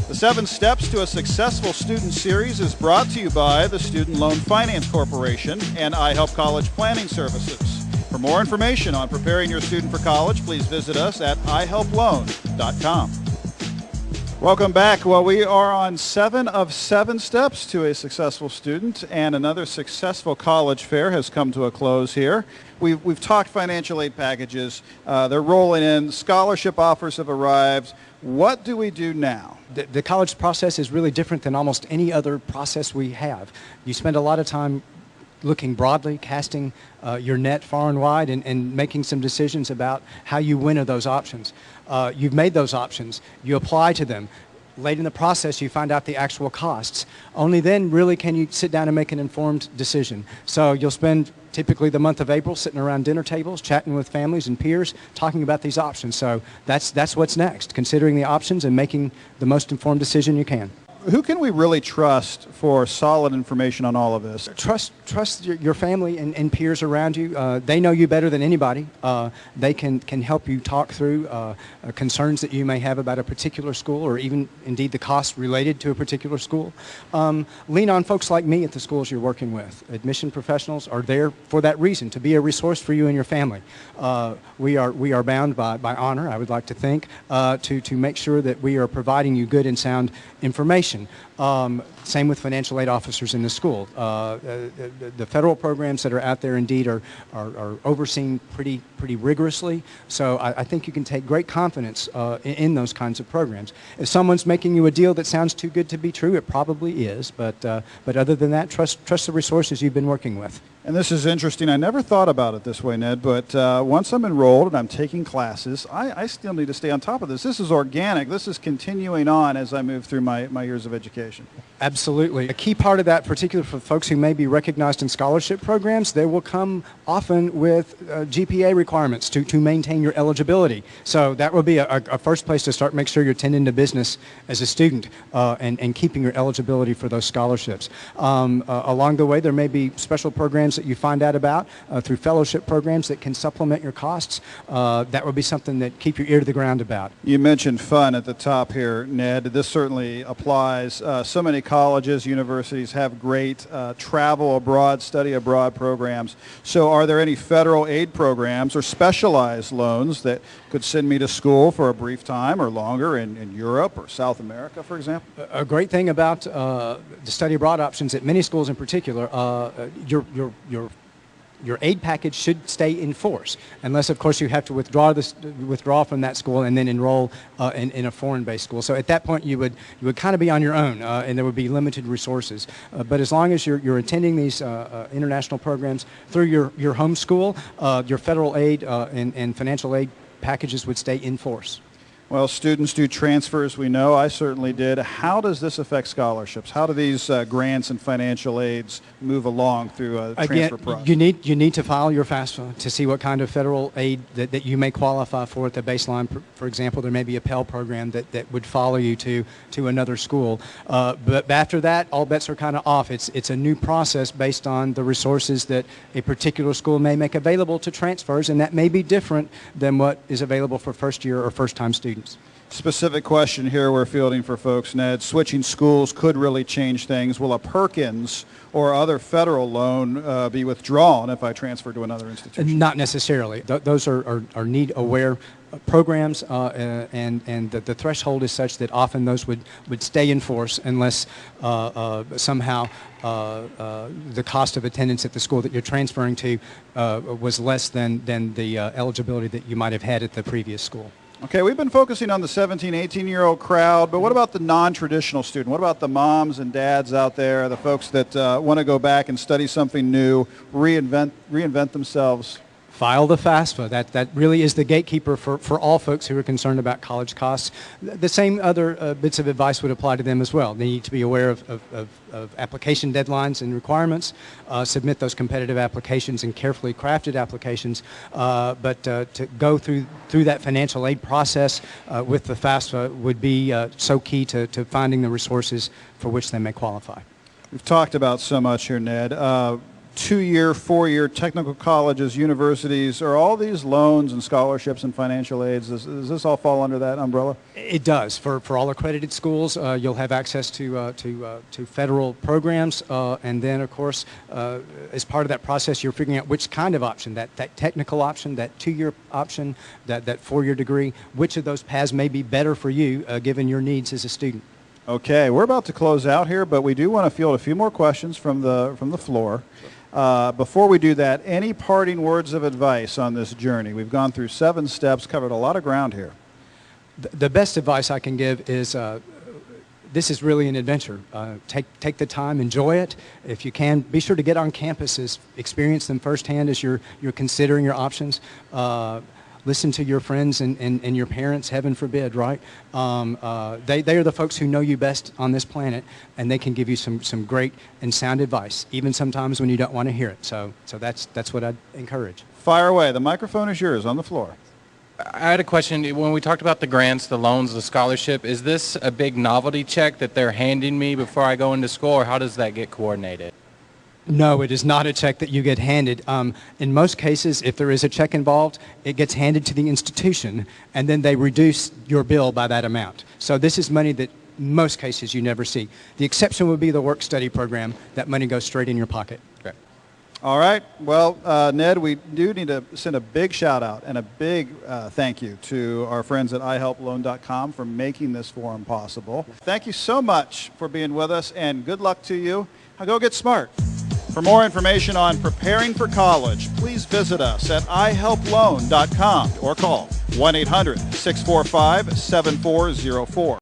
The 7 Steps to a Successful Student series is brought to you by the Student Loan Finance Corporation and iHelp College Planning Services. For more information on preparing your student for college, please visit us at ihelploan.com. Welcome back. Well, we are on 7 of 7 steps to a successful student, and another successful college fair has come to a close here. We've talked financial aid packages. They're rolling in. Scholarship offers have arrived. What do we do now? The college process is really different than almost any other process we have. You spend a lot of time looking broadly, casting your net far and wide, and making some decisions about how you winnow those options. You've made those options. You apply to them. Late in the process, you find out the actual costs. Only then really can you sit down and make an informed decision. So you'll spend typically the month of April sitting around dinner tables, chatting with families and peers, talking about these options. So that's what's next, considering the options and making the most informed decision you can. Who can we really trust for solid information on all of this? Trust your family and peers around you. They know you better than anybody. They can help you talk through concerns that you may have about a particular school, or even indeed the costs related to a particular school. Lean on folks like me at the schools you're working with. Admission professionals are there for that reason, to be a resource for you and your family. We are bound by honor, I would like to think, to make sure that we are providing you good and sound information. Same with financial aid officers in the school. The federal programs that are out there indeed are overseen pretty rigorously. So I think you can take great confidence in those kinds of programs. If someone's making you a deal that sounds too good to be true, it probably is. But other than that, trust the resources you've been working with. And this is interesting. I never thought about it this way, Ned, but once I'm enrolled and I'm taking classes, I still need to stay on top of this. This is organic. This is continuing on as I move through my years of education. Absolutely. A key part of that, particularly for folks who may be recognized in scholarship programs, they will come often with GPA requirements to maintain your eligibility. So that will be a first place to start. Make sure you're tending to business as a student and keeping your eligibility for those scholarships. Along the way, there may be special programs that you find out about through fellowship programs that can supplement your costs. That would be something that keep your ear to the ground about. You mentioned fun at the top here, Ned. This certainly applies. So many colleges, universities have great travel abroad, study abroad programs. So are there any federal aid programs or specialized loans that could send me to school for a brief time or longer in Europe or South America, for example? A great thing about the study abroad options at many schools in particular, your aid package should stay in force, unless, of course, you have to withdraw from that school and then enroll in a foreign-based school. So at that point, you would kind of be on your own, and there would be limited resources. But as long as you're attending these international programs through your home school, your federal aid and financial aid packages would stay in force. Well, students do transfers, we know. I certainly did. How does this affect scholarships? How do these grants and financial aids move along through a transfer process? You need to file your FAFSA to see what kind of federal aid that you may qualify for at the baseline. For example, there may be a Pell program that would follow you to another school. But after that, all bets are kind of off. It's a new process based on the resources that a particular school may make available to transfers, and that may be different than what is available for first-year or first-time students. Specific question here we're fielding for folks, Ned. Switching schools could really change things. Will a Perkins or other federal loan be withdrawn if I transfer to another institution? Not necessarily. Those are need-aware programs, and the threshold is such that often those would stay in force unless somehow the cost of attendance at the school that you're transferring to was less than the eligibility that you might have had at the previous school. Okay, we've been focusing on the 17, 18-year-old crowd, but what about the non-traditional student? What about the moms and dads out there, the folks that want to go back and study something new, reinvent themselves? File the FAFSA. That really is the gatekeeper for all folks who are concerned about college costs. The same other bits of advice would apply to them as well. They need to be aware of application deadlines and requirements, submit those competitive applications and carefully crafted applications, but to go through that financial aid process with the FAFSA would be so key to finding the resources for which they may qualify. We've talked about so much here, Ned. 2-year, 4-year technical colleges, universities, are all these loans and scholarships and financial aids, does this all fall under that umbrella? It does. For all accredited schools, you'll have access to federal programs, and then, of course, as part of that process, you're figuring out which kind of option, that technical option, that 2-year option, that 4-year degree, which of those paths may be better for you given your needs as a student. Okay, we're about to close out here, but we do want to field a few more questions from the floor. Before we do that, any parting words of advice on this journey? We've gone through 7 steps, covered a lot of ground here. The best advice I can give is this is really an adventure. Take the time, enjoy it. If you can, be sure to get on campuses, experience them firsthand as you're considering your options. Listen to your friends and your parents, heaven forbid, right? They are the folks who know you best on this planet, and they can give you some great and sound advice, even sometimes when you don't want to hear it. So that's what I'd encourage. Fire away. The microphone is yours, on the floor. I had a question. When we talked about the grants, the loans, the scholarship, is this a big novelty check that they're handing me before I go into school, or how does that get coordinated? No, it is not a check that you get handed. In most cases, if there is a check involved, it gets handed to the institution, and then they reduce your bill by that amount. So this is money that in most cases you never see. The exception would be the work-study program. That money goes straight in your pocket. Okay. All right. Well, Ned, we do need to send a big shout-out and a big thank you to our friends at ihelploan.com for making this forum possible. Thank you so much for being with us, and good luck to you. Now go get smart. For more information on preparing for college, please visit us at ihelploan.com or call 1-800-645-7404.